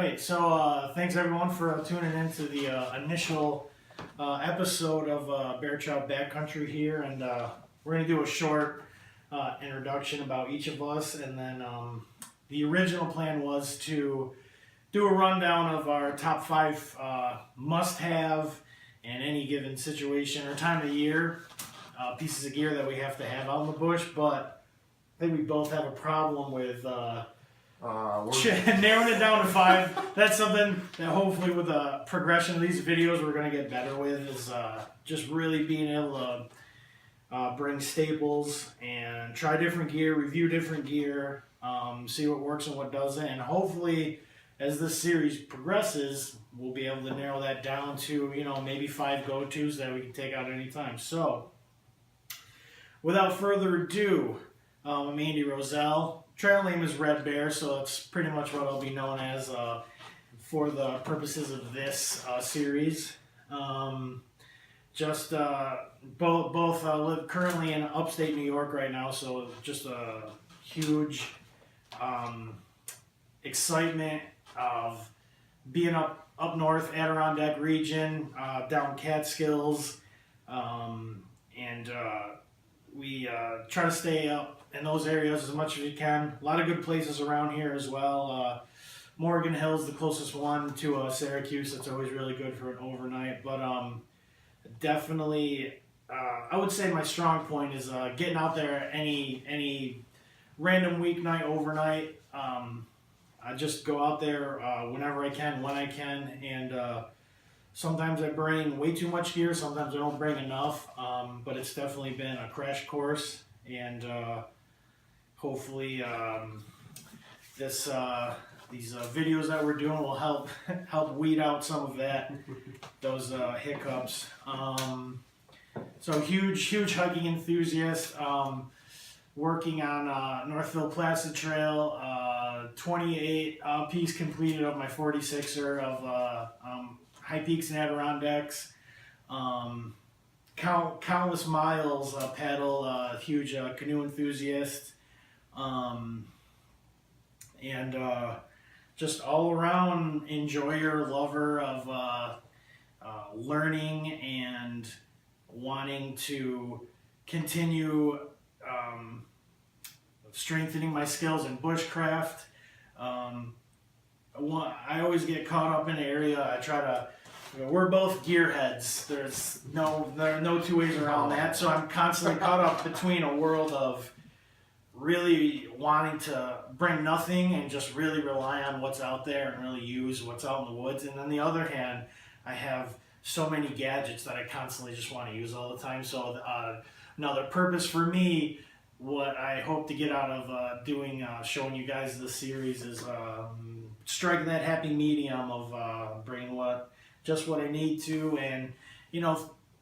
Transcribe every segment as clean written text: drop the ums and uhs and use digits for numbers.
right, so thanks everyone for tuning in to the initial episode of Bear Trout Backcountry here, and we're going to do a short introduction about each of us, and then the original plan was to do a rundown of our top 5 must-have in any given situation or time of year, pieces of gear that we have to have out in the bush, but I think we both have a problem with narrowing it down to 5. That's something that hopefully with the progression of these videos we're going to get better with, is just really being able to bring staples and try different gear, review different gear, see what works and what doesn't, and hopefully as this series progresses we'll be able to narrow that down to, you know, maybe 5 go-tos that we can take out anytime. So without further ado, I'm Andy Roselle. Trail name is Red Bear, so it's pretty much what I'll be known as for the purposes of this series. Both live currently in upstate New York right now, so just a huge excitement of being up north, Adirondack region, down Catskills, and we try to stay up in those areas as much as we can. A lot of good places around here as well. Morgan Hill's the closest one to Syracuse. It's always really good for an overnight. But definitely, I would say my strong point is getting out there any random weeknight, overnight. I just go out there whenever I can, when I can, and sometimes I bring way too much gear, sometimes I don't bring enough, but it's definitely been a crash course, and hopefully these videos that we're doing will help weed out some of those hiccups. So huge hiking enthusiast, working on Northville Placid Trail, 28 piece completed of my 46er of High Peaks and Adirondacks. Countless miles paddle, huge canoe enthusiast, and just all around enjoyer, lover of learning and wanting to continue strengthening my skills in bushcraft. I always get caught up in an area. I try to. We're both gearheads. There are no two ways around that. So I'm constantly caught up between a world of really wanting to bring nothing and just really rely on what's out there and really use what's out in the woods. And on the other hand, I have so many gadgets that I constantly just want to use all the time. So another purpose for me, what I hope to get out of showing you guys this series, is striking that happy medium of bringing just what I need to, and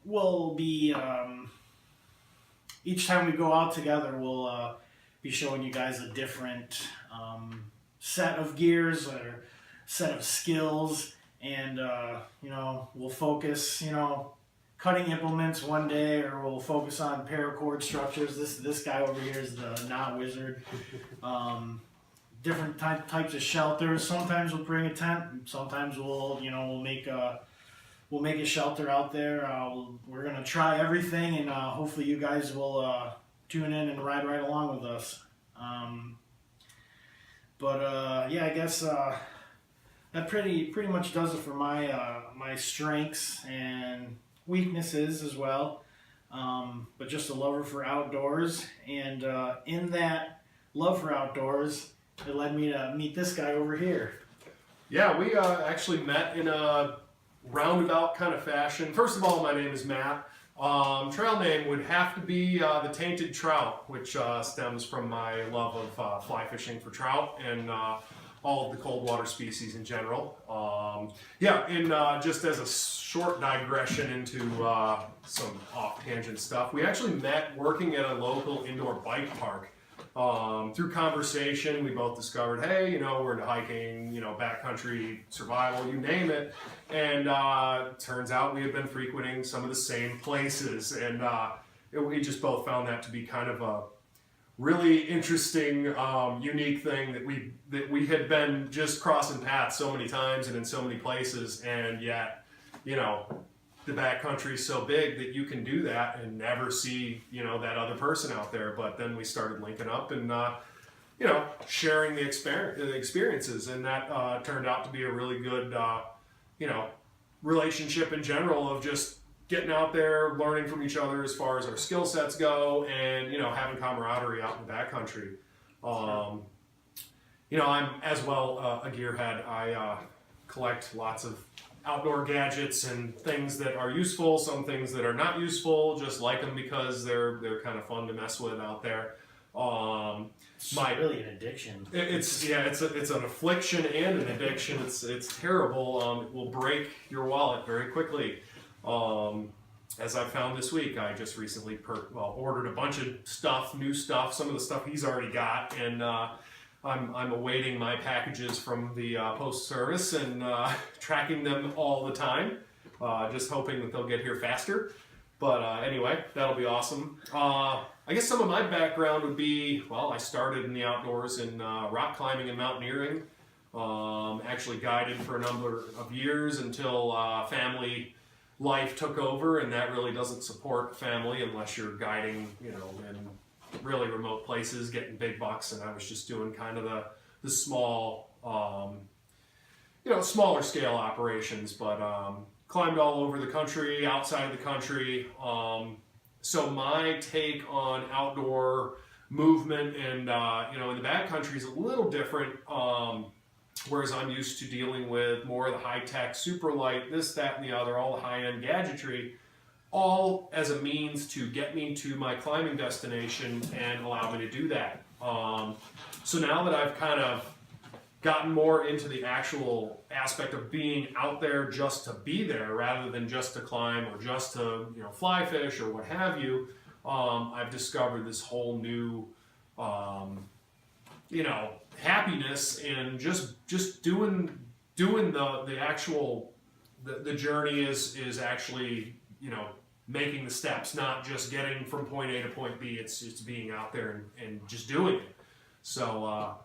we'll be each time we go out together, we'll be showing you guys a different set of gears or set of skills, and we'll focus cutting implements one day, or we'll focus on paracord structures. This guy over here is the knot wizard. Different types of shelters. Sometimes we'll bring a tent. Sometimes we'll make a shelter out there. We're gonna try everything, and hopefully you guys will tune in and ride right along with us. Yeah, I guess that pretty much does it for my strengths and weaknesses as well. But just a lover for outdoors, and in that love for outdoors, it led me to meet this guy over here. Yeah, we actually met in a roundabout kind of fashion. First of all, my name is Matt. Trail name would have to be the Tainted Trout, which stems from my love of fly fishing for trout and all of the cold water species in general. Just as a short digression into some off-tangent stuff, we actually met working at a local indoor bike park. Through conversation, we both discovered, hey, we're into hiking, backcountry, survival, you name it. And turns out we had been frequenting some of the same places. And we just both found that to be kind of a really interesting, unique thing that we had been just crossing paths so many times and in so many places, and yet, you know, the backcountry is so big that you can do that and never see, you know, that other person out there. But then we started linking up and, you know, sharing the experiences, and that turned out to be a really good, you know, relationship in general of just getting out there, learning from each other as far as our skill sets go, and, you know, having camaraderie out in the backcountry. You know, I'm as well a gearhead. I collect lots of outdoor gadgets and things that are useful, some things that are not useful, just like them because they're kind of fun to mess with out there. It's really an addiction. It's an affliction and an addiction. It's terrible. It will break your wallet very quickly. As I found this week, I just recently ordered a bunch of stuff, new stuff, some of the stuff he's already got, and I'm awaiting my packages from the post service and tracking them all the time, just hoping that they'll get here faster. But anyway, that'll be awesome. I guess some of my background would be, well, I started in the outdoors in rock climbing and mountaineering. Actually guided for a number of years until family life took over, and that really doesn't support family unless you're guiding, you know, in really remote places, getting big bucks. And I was just doing kind of the small, you know, smaller scale operations, but climbed all over the country, outside of the country. So my take on outdoor movement and, you know, in the backcountry is a little different. Whereas I'm used to dealing with more of the high-tech, super light, this, that, and the other, all the high-end gadgetry, all as a means to get me to my climbing destination and allow me to do that. So now that I've kind of gotten more into the actual aspect of being out there just to be there rather than just to climb or just to, you know, fly fish or what have you, I've discovered this whole new, you know, happiness in just doing the actual the journey is actually, you know, making the steps, not just getting from point A to point B. It's being out there and just doing it. So